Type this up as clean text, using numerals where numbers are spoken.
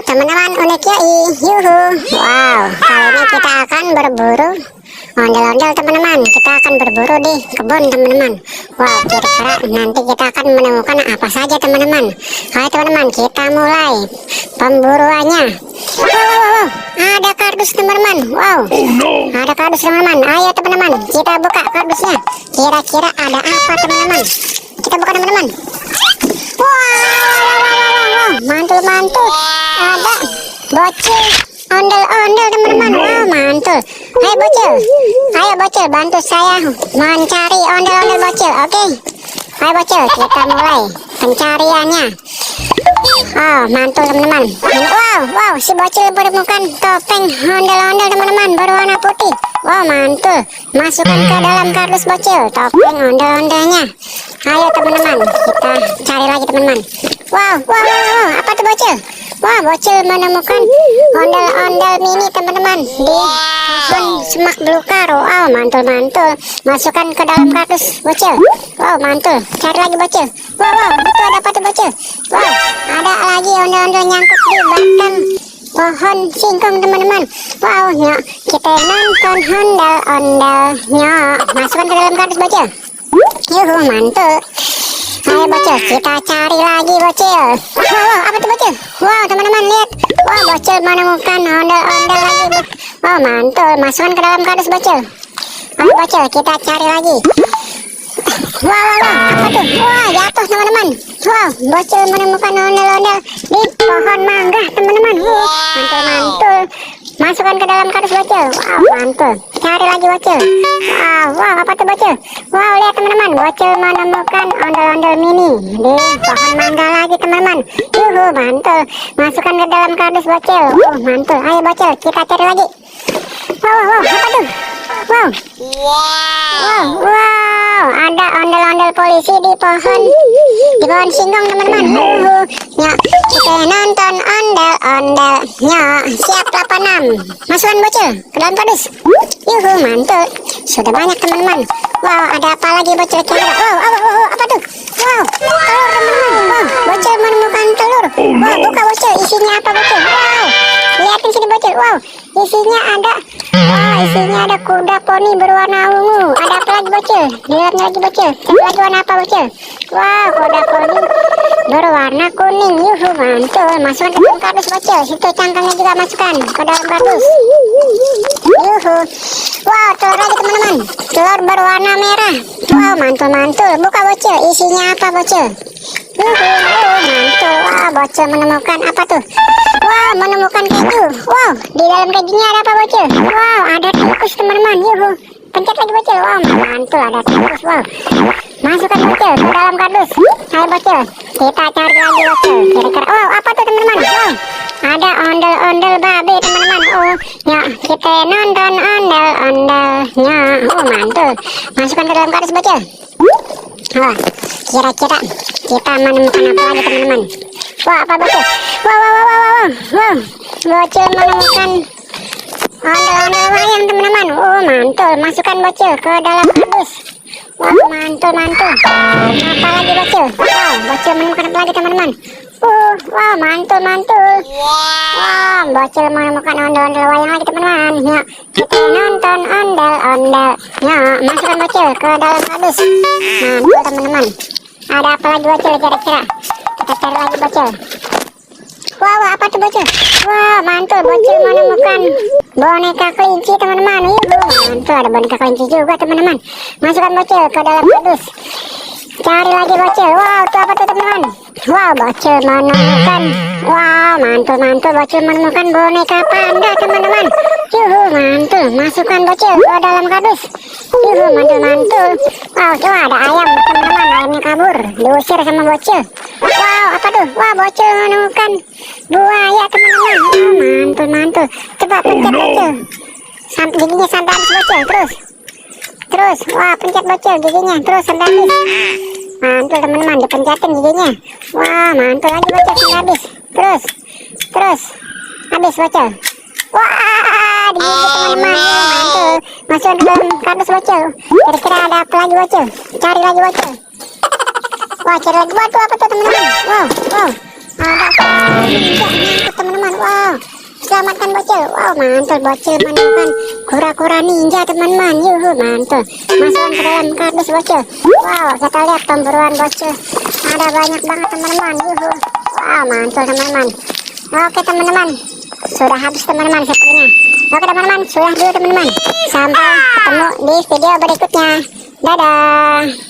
teman-teman, unik ya, yuhu. Wow, kali ini kita akan berburu ondel-ondel teman-teman. Kita akan berburu di kebun teman-teman. Wow, kira-kira nanti kita akan menemukan apa saja teman-teman. Oke teman-teman, kita mulai pemburuannya. Wow, ada kardus teman-teman. Wow, ada kardus teman-teman. Ayo teman-teman, kita buka kardusnya. Kira-kira ada apa teman-teman? Kita buka teman-teman. Wow, mantul-mantul. Ada bocil ondel-ondel teman-teman. Wow, mantul. Ayo bocil, bantu saya mencari ondel-ondel bocil. Oke, ayo bocil, kita mulai pencariannya. Oh, mantul teman-teman. Wow, si bocil menemukan topeng ondel-ondel teman-teman berwarna putih. Wow, mantul. Masukkan ke dalam kardus bocil topeng ondel-ondelnya. Ayo teman-teman, kita cari lagi teman-teman. Wow, apa tuh bocil? Wah, bocil menemukan ondel-ondel mini teman-teman di pohon semak belukar. Wow, mantul-mantul. Masukkan ke dalam kardus bocil. Wow, mantul. Cari lagi bocil. Wow, itu ada apa tuh bocil? Wow, ada lagi ondel-ondel nyangkut di batang pohon singkong teman-teman. Wow, nyok, kita nonton ondel-ondelnya. Masukkan ke dalam kardus bocil. Yuhu, mantul. Ayo bocil, kita cari lagi bocil. Wow, apa tuh bocil? Wow, teman-teman lihat. Wow, bocil menemukan ondel-ondel lagi. Wow, mantul. Masukkan ke dalam kardus bocil. Ayo bocil, kita cari lagi. Wow, apa tuh? Wow, jatuh teman-teman. Wow, bocil menemukan ondel-ondel di pohon mangga teman-teman. Mantul-mantul. Masukkan ke dalam kardus bocil. Wow, mantul. Cari lagi bocil. Wow, apa tuh bocil? Wow, lihat teman-teman, bocil menemukan ondel-ondel mini di pohon mangga lagi teman-teman. Yuhu, mantul. Masukkan ke dalam kardus bocil. Mantul. Ayo bocil, kita cari lagi. Wow, apa tuh? Wow, ada ondel-ondel polisi di pohon singkong teman-teman. Ya, kita nonton ondel-ondelnya. Siap 86. Masukkan bocil ke dalam kardus. Yuhu, mantul. Sudah banyak teman-teman. Wow, ada apa lagi bocil kira? Wow, apa tuh? Wow, telur teman-teman. Wow, bocil menemukan telur. Wow, buka bocil, isinya apa bocil? Wow, lihatin sini bocil. Wow, isinya ada kuda poni berwarna ungu. Ada apa lagi bocil? Lihatnya lagi bocil. Cek lagi warna apa bocil? Wow, kuda poni berwarna kuning. Yuhu, mantul. Masukkan ke dalam kardus bocil. Situ cangkangnya juga masukkan ke dalam kardus. Yuhu. Wow, telur lagi teman-teman. Telur berwarna merah. Wow, mantul-mantul. Buka bocil, isinya apa bocil? Yuhu, mantul. Wow, bocil menemukan apa tuh? Wow, menemukan keju. Wow, di dalam kejunya ada apa bocil? Wow, ada tikus teman-teman. Yuhu, pencet lagi bocil. Wow, mantul, ada tikus. Wow, masukkan bocil ke dalam kardus. Ayo bocil, kita cari lagi bocil. Kira-kira, wow, apa tuh teman-teman? Wow, ada ondel-ondel babi teman-teman. Oh, ya, kita nonton ondel-ondelnya. Oh, mantul. Masukkan ke dalam kardus bocil. Wah, kira-kira kita menemukan apa lagi teman-teman? Wah, apa bocil? Wow, bocil menemukan ondel-ondel wayang teman-teman. Oh, mantul. Masukkan bocil ke dalam kardus. Wow, mantul. Apa lagi bocil? Wow, bocil menemukan apa lagi teman-teman? Wow, mantul. Wow, bocil menemukan ondel-ondel wayang lagi teman-teman. Ya, kita nonton ondel-ondelnya. Masukkan bocil ke dalam kardus. Mantul teman-teman. Ada apa lagi bocil kira-kira? Kita cari lagi bocil. Wow, apa tuh bocil? Wow, mantul. Bocil menemukan boneka kelinci teman-teman. Yuhu, mantul. Ada boneka kelinci juga teman-teman. Masukkan bocil ke dalam kardus. Cari lagi bocil. Wow, itu apa tuh teman-teman? Wow, bocil menemukan. Wow, mantul. Bocil menemukan boneka panda teman-teman. Yuhu, mantul. Masukkan bocil ke dalam kardus. Yuhu, mantul. Wow, tuh ada ayam teman-teman. Ayamnya kabur, diusir sama bocil. Wow, apa tuh? Wow, bocil menemukan buaya teman-teman. Oh, mantul. Coba pencet bocil. Giginya sampai habis bocil. Terus, wah, pencet bocil giginya. Terus sampai habis. Mantul teman-teman, dipencetin giginya. Wah, mantul lagi bocil sampai habis. Terus. Habis bocil. Wah, digigit teman-teman. Mantul. Masuk ke dalam kardus bocil. Kira-kira ada apa lagi bocil? Cari lagi bocil. Wah, cari lagi batu apa tuh teman-teman? Wow, ada apa? Nyangkut teman-teman. selamatkan bocil. Wow, mantul, bocil menemukan kura-kura ninja teman-teman. Yuhu, mantul. Masukkan ke dalam kardus bocil. Wow, kita lihat pemburuan bocil. Ada banyak banget teman-teman. Yuhu. Wow, mantul teman-teman. Oke teman-teman, sudah habis teman-teman sepertinya. Oke teman-teman, sudah dulu teman-teman. Sampai ketemu di video berikutnya. Dadah.